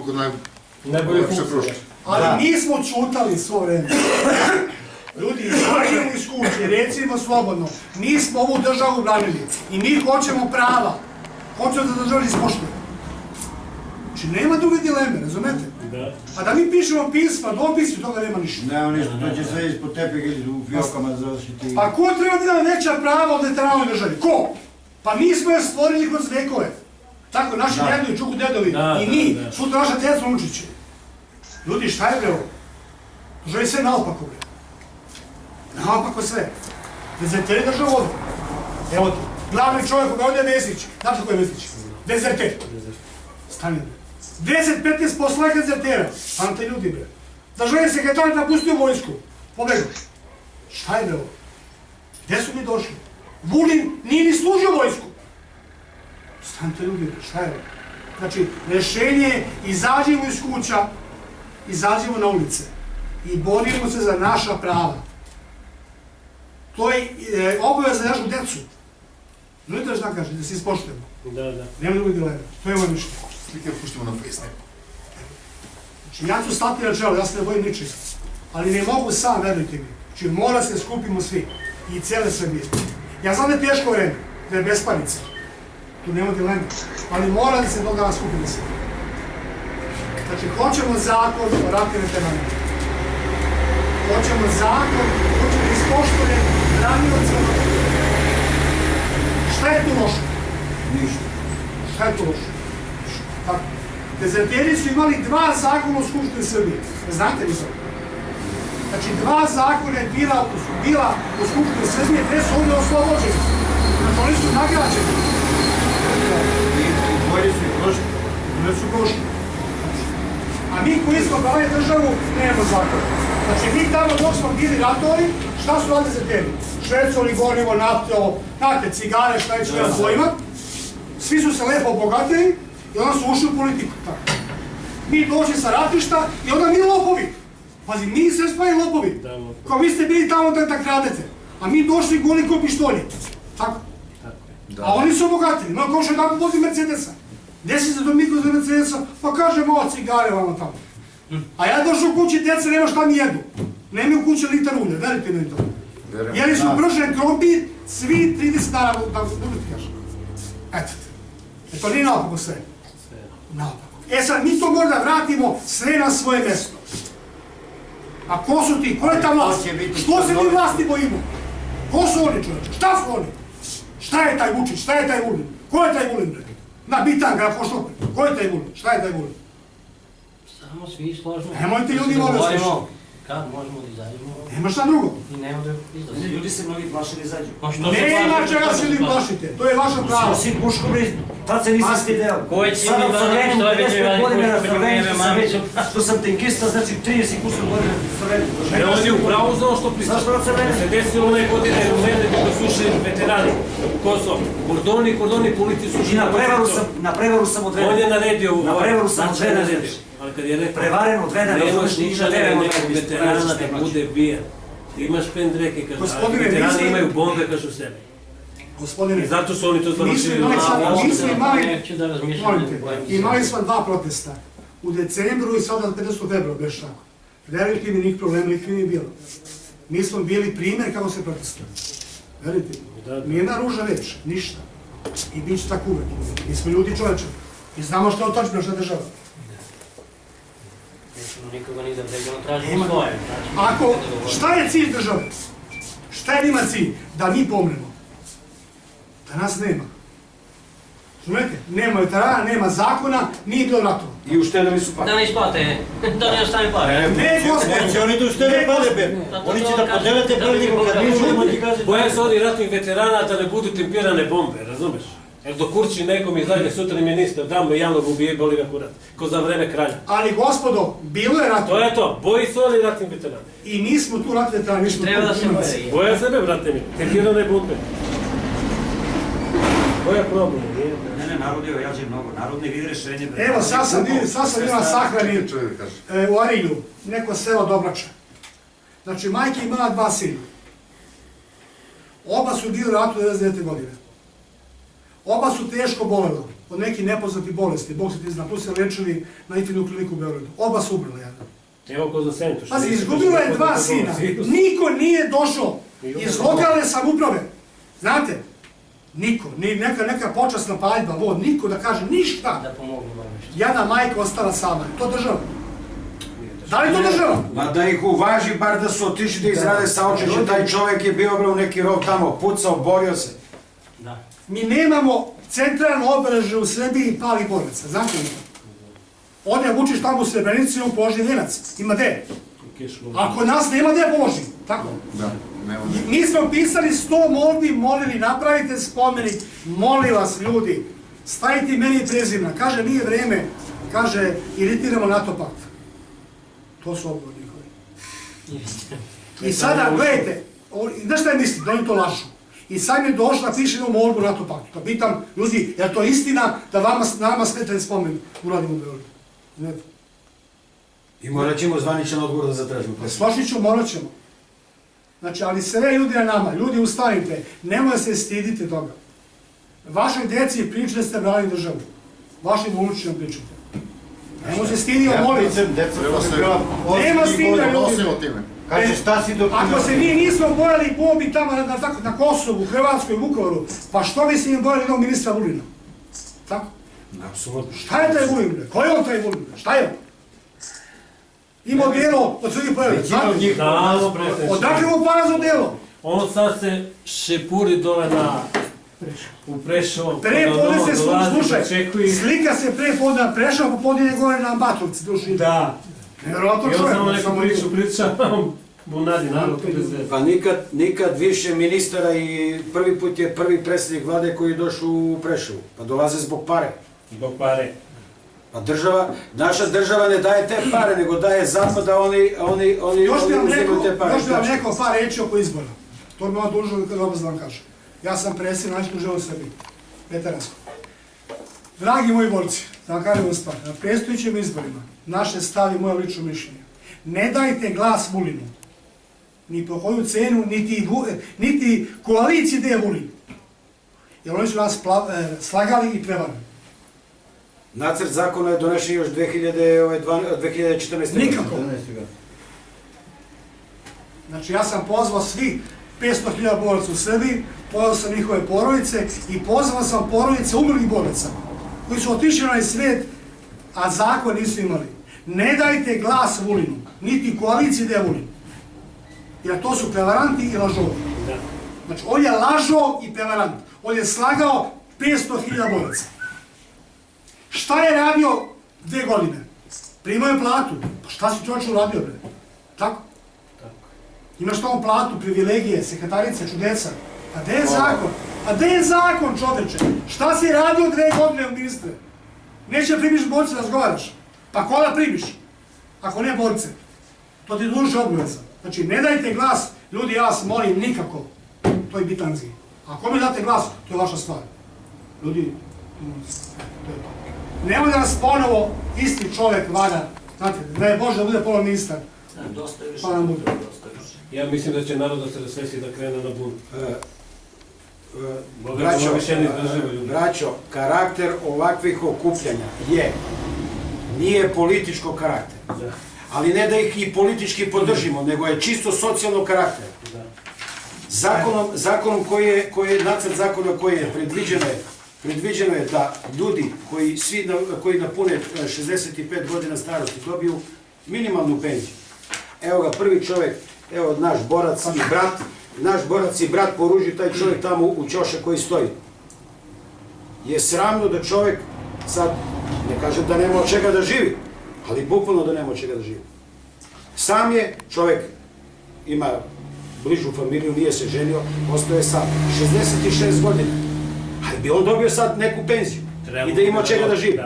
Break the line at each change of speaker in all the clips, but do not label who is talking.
koliko
najlepše prošlo.
Ali mi smo čutali svo vreme. Ljudi, izađemo iz kuće, recimo slobodno, mi smo ovu državu branili i mi hoćemo prava. Hoćemo da državu ispoštujemo. Znači, nema druge dileme, razumete? A da mi pišemo pisma, dopisi, toga nema ništa.
Nema ništa, to će sve ispod tepega ili u fiokama završiti.
Pa ko treba da ima veća prava od veteranove države? Ko? Pa mi smo je stvorili kroz vekove. Tako, naši dedovi, čuku dedovi i mi, sutra naša djeca unučiće. Ljudi, šta je bre ovo? Državi sve naopako bre. Naopako sve. Dezerteri državu ovdje. Evo ti, glavni čovjek koga ovdje je Vesić. Znate ko je Vesić? Dezerter. Stani bre. 10-15 poslanika dezertera. Pamte ljudi bre. Državni sekretar napustio vojsku. Pobegao. Šta je bre ovo? Gde su mi došli? Vulin nije ni služio vojsku. Stanite ljudi bre, šta je ovo? Znači, rešenje je izađemo iz kuća, izađemo na ulice i borimo se za naša prava. To je obaveza za našu decu. Želite šta kaže, da se ispoštujemo? Nema drugi dilema, to je ovo mišljenje.
Slike puštimo na Facebook.
Znači, ja ću stati na čelo, ja se ne bojim ničega. Ali ne mogu sam, verujte mi. Znači, mora se skupimo svi i cijele Srbije. Ja znam da je teško vreme, da je bespanica. Tu nema dilema, ali mora da se do dana skupimo svi. Znači, hoćemo zakon o ratnim veteranima. Hoćemo zakon, hoćemo da ispoštuje ranioca. Šta je tu loše?
Ništa.
Šta je tu loše? Tako. Dezerteri su imali 2 zakona u Skupštini Srbije. Znate li to? Znači, 2 zakona je bila u Skupštini Srbije, gde su ovdje oslobođeni. Znači, oni su nagrađeni.
Bolje su i prošli.
Bolje su prošli. A mi koji smo bavili državu, nemamo zakona. Znači, mi tamo dok smo bili ratori, šta su radili dezerteri? Švercovali gorivo, nafte, znate, cigare, šta je će nema pojma. Svi su se lepo obogatili i onda su ušli u politiku. Mi došli sa ratišta i onda mi lopovi. Pazi, mi sve spaji lopovi. Kao vi ste bili tamo da kradete. A mi došli goli ko pištolje. Tako? A oni su obogatili. No, kao što je tako vozi Mercedesa. Desi se do mikro za Mercedesa, pa kaže malo cigare vamo tamo. A ja došao u kući, djeca nema šta mi jedu. Nema u kući litar ulja, verite mi to. Jeli su pržen krompir, svi 30 dana, da ti kažem. Eto. To nije naopako sve. Naopako. E sad, mi to možda vratimo sve na svoje mjesto. A ko su ti? Ko je ta vlast? Što se mi vlasti bojimo? Ko su oni, čovječe? Šta su oni? Šta je taj Vučić? Šta je taj Vulin? Ko je taj Vulin, bre? Na bitanka, ja pošto opet. Ko je taj Vulin? Šta je taj Vulin?
Samo svi složimo.
Nemojte ljudi molim da slušati.
Kad možemo da izađemo?
Nema šta drugo.
I nema da izlazimo.
Ljudi se mnogi plaše da izađu.
Nema čega se vi plašite. To je vaša pravo.
Si puško blizu. Tad se nisam stideo.
Koji će mi da naći što je već
što sam tenkista, znači 30 kusur godina Slovenije.
On je upravo znao što pristaš. Se desilo one godine u Medvedu da su ušli veterani. Ko su? Kordoni, policiji su ušli.
I na prevaru sam odveden.
On je naredio.
Na prevaru sam odveden.
Ali kad je rekao,
prevaren odveden.
nemaš ništa nekog veterana da bude bijan. Imaš pendreke, kaže, a veterani imaju bombe, kažu sebe.
Gospodine,
I zato su oni to završili.
Imali smo 2 protesta. U decembru i sada 15. februara, beš tako. Verujte mi, nikih problema nikih nije bilo. Mi smo bili primjer kako se protestuje. Verujte mi, nijedna ružna reč, ništa. I bit će tako uvek. Mi smo ljudi čovečani. I znamo što je otačbina, što je država.
Nikoga ni da vređamo, tražimo svoje.
Ako, šta je cilj države? Šta je njima cilj? Da mi pomremo. Da nas nema. Znate, nema veterana, nema zakona, nije bilo ratova.
I uštedili su pare.
Da ne isplate, da ne ostane pare.
Ne, gospod!
Neće oni da uštede pare, be. Oni će da podelete prilikom kad mi želimo ti kaže...
Boja se oni ratnih veterana da ne budu tempirane bombe, razumeš? Jer dok kurči nekom izađe sutra ministar, damo javnog ubije boli ga kurat. Ko za vreme kralja.
Ali gospodo, bilo je ratova.
To je to, boji se oni ratnih veterana.
I nismo tu ratni veterani, nismo tu
Treba da se
klimaci.
boje.
Boja sebe, brate mi, tempirane bombe. To je problem, nije?
Ne, narod je ojađe mnogo. Narod ne vidi rešenje.
Evo, sad sam bio na sahrani u Arilju, neko selo Dobrača. Znači, majka imala 2 sina. Oba su bili u ratu 99. godine. Oba su teško boleli. od nekih nepoznatih bolesti, Bog se ti zna, tu se lečili na Intimnu kliniku u Beogradu. Oba su umrla jedna.
Evo ko za Sentu.
Pazi, izgubila je 2 sina. Niko nije došao iz lokalne samouprave. Znate? Niko. Ni neka počasna paljba, vod, niko da kaže ništa.
Da pomogu malo nešto.
Jedna majka ostala sama. To država. Da li to država?
Ma da ih uvaži, bar da su otišli da izrade saučešće, taj čovjek je bio u neki rov tamo, pucao, borio se.
Da.
Mi nemamo centralno obeležje u Srbiji palih boraca. Znate li to? Ode Vučić tamo u Srebrenici, on položi venac. Ima gde? A kod nas nema gde položi. Tako?
Da, nema.
Mi smo pisali 100 molbi, molili, napravite spomenik, molim vas ljudi, stavite meni prezimena. Kaže, nije vreme, kaže, iritiramo NATO pakt. To su odgovor njihovi. I sada, gledajte, znaš šta je mislim, da oni to lažu. I sad mi je došla, piše jednu molbu NATO paktu. To pitam, ljudi, je to istina da nama smeta spomenik uradimo u Beogradu? Ne.
I morat ćemo zvaničan odgovor da zatražimo.
Složit ću, morat ćemo. Znači, ali sve ljudi na nama, ljudi ustanite, nemoj se stidite toga. Vašoj djeci pričate ste brali državu. Vašim unučima pričate. Nemoj se stiditi, molim vas. Nema stida ljudi.
Kaže, šta si dok...
Ako se mi nismo bojali bombi tamo na Kosovu, Hrvatskoj, Vukovaru, pa što bi se im bojali do ministra Vulina? Tako?
Apsolutno.
Šta je taj Vulin? Ko je on taj Vulin? Šta je on? Imao djelo od svojih pojavlja. Odakle mu para za djelo?
On sad se šepuri dole na... U Prešovo.
Prepodne se slušaj, slika se prepodne na Prešovo, popodne gore na Ambatovci.
Da.
Nevjerojatno
I on
čovjek.
samo neku priču priča, Bunadi, narod tu bez veze.
Pa nikad više ministara i prvi put je prvi predsjednik vlade koji je došao u Preševu. Pa dolaze zbog pare.
Zbog pare.
Pa naša država ne daje te pare, nego daje zapad, a oni uzimaju te pare.
Još bi vam rekao par reći oko izbora. To bi vam dužno da vam kažem. Ja sam predsjednik najvećeg države u Srbiji. Veteransko. Dragi moji borci, da vam kažem stvar, na predstojećim izborima, naše stav i moje lično mišljenje. Ne dajte glas Vulinu. Ni po koju cenu, niti koaliciji gde je Vulin. Jer oni su nas slagali i prevarili.
Nacrt zakona je donešen još 2014. godine.
Nikako. Znači ja sam pozvao svi 500.000 boraca u Srbiji, pozvao sam njihove porodice i pozvao sam porodice umrlih boraca koji su otišli na ovaj svijet, a zakon nisu imali. Ne dajte glas Vulinu, niti koaliciji gde je Vulin. Jer to su prevaranti i lažovi. Znači on je lažo i prevarant. On je slagao 500.000 boraca. Šta je radio 2 godine? Primao je platu. Pa šta si čovječ uradio, bre? Tako? Imaš tamo platu, privilegije, sekretarice, čudeca. A gde je zakon? A gde je zakon, čoveče? Šta si radio 2 godine, ministre? Neće primiš borce da razgovaraš. Pa koga primiš? Ako ne borce. To ti duže obaveza. Znači, ne dajte glas, ljudi, ja vas molim, nikako. To je bitanski. Ako mi date glas, to je vaša stvar. Ljudi, to je to. Nemoj da nas ponovo isti čovjek vada. Znate, da je Bože da bude pola ministar.
Dosta je više.
Pa nam bude.
Ja mislim da će narod da se rasvesi da krene na bun.
Braćo, karakter ovakvih okupljanja nije političko karakter. Ali ne da ih i politički podržimo, nego je čisto socijalno karakter. Zakonom nacrt zakona koji je predviđeno je da ljudi koji napune 65 godina starosti dobiju minimalnu penziju. Evo ga prvi čovjek, evo naš borac i brat po ruži, taj čovjek tamo u ćoše koji stoji. Je sramno da čovjek, sad ne kažem da nema od čega da živi, ali bukvalno da nema od čega da živi. Sam je čovjek, ima bližu familiju, nije se ženio, ostao je sa 66 godina. Ali bi on dobio sad neku penziju i da ima od čega da živi.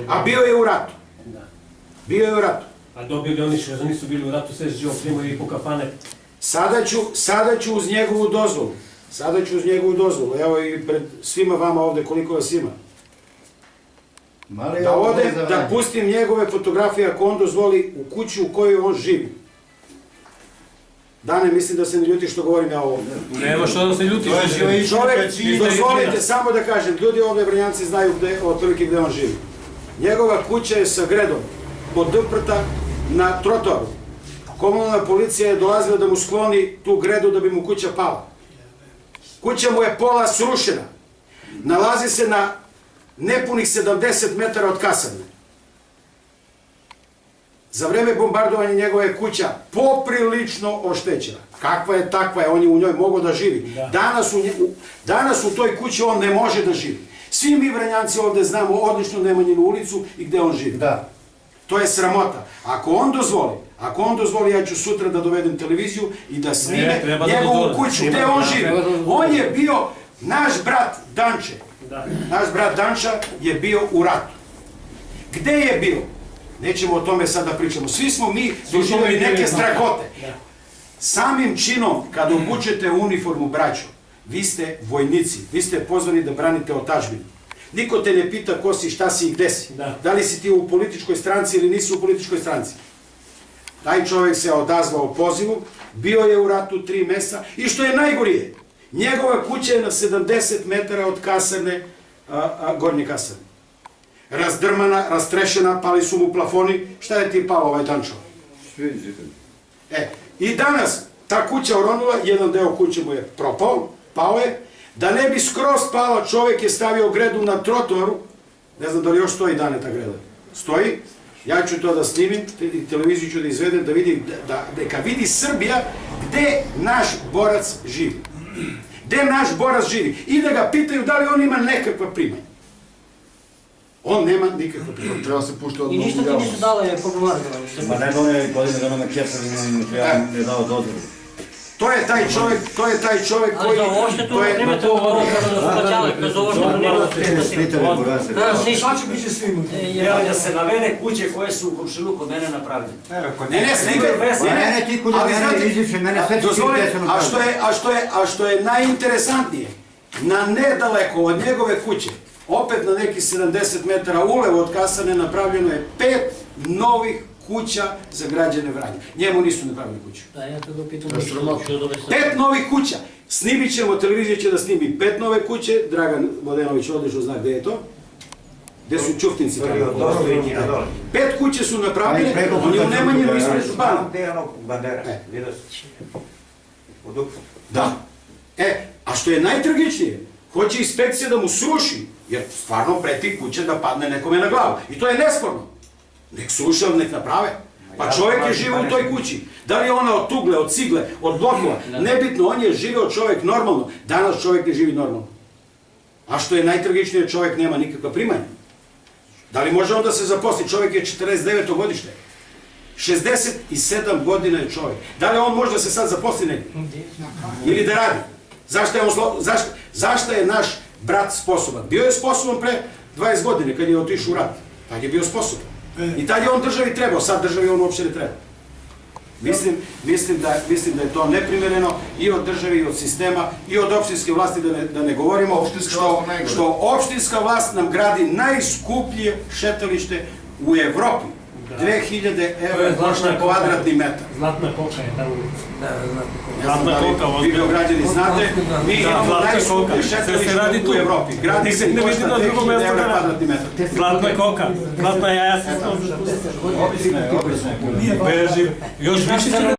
A bio je u ratu. Bio je u ratu.
A dobili oni što nisu bili u ratu, sve živo primaju i po kafane.
Sada ću uz njegovu dozvolu, evo i pred svima vama ovde koliko vas ima. Da odem, da pustim njegove fotografije ako on dozvoli u kuću u kojoj on živi. Dane, mislim da se ne ljuti što govorim ja ovo.
Nema što da se ljuti.
To je živa
Čovjek,
istina.
dozvolite samo da kažem, ljudi ovdje Vrnjanci znaju otprilike gde on živi. Njegova kuća je sa gredom, poduprta na trotoaru. Komunalna policija je dolazila da mu skloni tu gredu da bi mu kuća pala. Kuća mu je pola srušena. Nalazi se na nepunih 70 metara od kasarne. Za vreme bombardovanja njegova je kuća poprilično oštećena. Kakva je, takva je, on je u njoj mogao da živi. Danas u toj kući on ne može da živi. Svi mi Vranjanci ovdje znamo odlično Nemanjinu ulicu i gde on živi.
Da.
To je sramota. Ako on dozvoli, ja ću sutra da dovedem televiziju i da snime njegovu kuću, gde on živi. On je bio, naš brat Danče, naš brat Danča je bio u ratu. Gde je bio? Nećemo o tome sad da pričamo. Svi smo mi doživjeli neke strahote. Samim činom, kad obučete uniformu, braćo, vi ste vojnici, vi ste pozvani da branite otadžbinu. Niko te ne pita ko si, šta si i gde si. Da li si ti u političkoj stranci ili nisi u političkoj stranci. Taj čovjek se odazvao pozivu, bio je u ratu 3 meseca i što je najgorije, njegova kuća je na 70 metara od kasarne, gornje kasarne. Razdrmana, rastrešena, pali su mu plafoni. Šta je ti pao ovaj Dančo? I danas ta kuća oronula, jedan deo kuće mu je propao, pao je. Da ne bi skroz pala, čovjek je stavio gredu na trotoaru. Ne znam da li još stoji dane ta greda. Stoji. Ja ću to da snimim, televiziju ću da izvedem, da vidim, da vidi Srbija gde naš borac živi. Gde naš borac živi. I da ga pitaju da li on ima nekakva primanja. On nema nikakva primanja.
Treba se pušta od
I ništa ti nisu dale popularno.
Ma ne one godine da nam Kjesar ne dao dozvolu.
To je taj čovjek koji...
Ali za ovo što tu nemate ovo kada da su plaćali, kroz ovo što nemate.
Šta će biti s njim?
Evo da se navede kuće koje su u komšiluku kod mene napravljene.
Ne, snimaj,
Mene ti kuda mene izviše, mene sve će ti deseno.
A što je najinteresantnije, na nedaleko od njegove kuće, opet na neki 70 metara ulevo od kasarne napravljeno je 5 novih kuća za građane Vranja. Njemu nisu napravili kuću.
Da, ja to dopitam.
5 novih kuća. Snimit ćemo, televizija će da snimi 5 nove kuće. Dragan Vodenović odlično zna gde je to. Gde su Ćuftinci. 5 kuće su napravljene, on je u Nemanjinu ispred Župana.
Gde je ono bandera?
Da. A što je najtragičnije, hoće inspekcija da mu sruši, jer stvarno preti kuća da padne nekome na glavu. I to je nesporno. Nek sruše, nek naprave. Pa čovjek je živio u toj kući. Da li je ona od tugle, od cigle, od blokova, nebitno, on je živio čovjek normalno. Danas čovjek ne živi normalno. A što je najtragičnije, čovjek nema nikakva primanja. Da li može on da se zaposli? Čovjek je 49. godište. 67 godina je čovjek. Da li on može da se sad zaposli negdje? Ili da radi? Zašto je naš brat sposoban? Bio je sposoban pre 20 godine kad je otišao u rat. Tad je bio sposoban. I tad je on državi trebao, sad državi on uopće ne treba. Mislim da je to neprimjereno i od državi, i od sistema, i od opštinske vlasti, da ne govorimo, što opštinska vlast nam gradi najskuplje šetalište u Evropi. 2000 evra košta kvadratni metar.
Zlatna koka je tamo.
Zlatna koka, vi Beograđani znate, mi imamo najskuplje šetalište u Evropi. Gradi se košta 2000 evra kvadratni metar.
Zlatna koka, zlatna jaja se složu.
Opisna je.
Beži, još više će